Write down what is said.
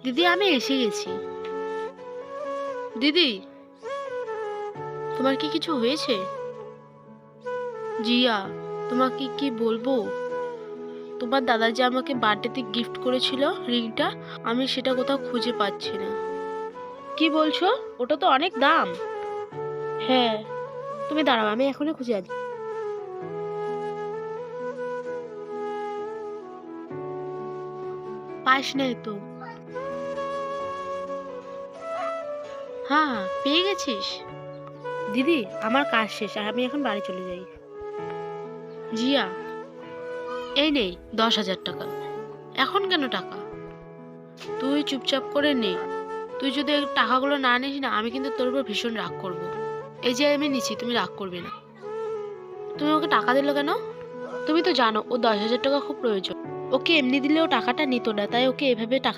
দিদি আমি এসে গেছি। দিদি তোমার কি কিছু হয়েছে? জিয়া, তোমাকে কি বলবো, তোমার দাদা যে আমাকে বার্থডেতে গিফট করেছিল রিংটা, আমি সেটা কোথাও খুঁজে পাচ্ছি না। কি বলছো? ওটা তো অনেক দাম। হ্যাঁ, তুমি দাঁড়াও, আমি এখনই খুঁজে আনছি। পাস নাই তো? হ্যাঁ, পেয়ে গেছিস? দিদি আমার কাজ শেষ আর আমি এখন বাড়ি চলে যাই। জিয়া, এই নেই 10,000 টাকা। এখন কেন টাকা? তুই চুপচাপ করে নে। তুই যদি এই টাকাগুলো না নিস না, আমি কিন্তু তোর উপর ভীষণ রাগ করব। এই যে আমি নিচ্ছি, তুমি রাগ করবে না। তুমি ওকে টাকা দিলে কেন? তুমি তো জানো ও 10,000 টাকা খুব প্রয়োজন। ওকে এমনি দিলেও টাকাটা নিত না, তাই ওকে এভাবে টাকা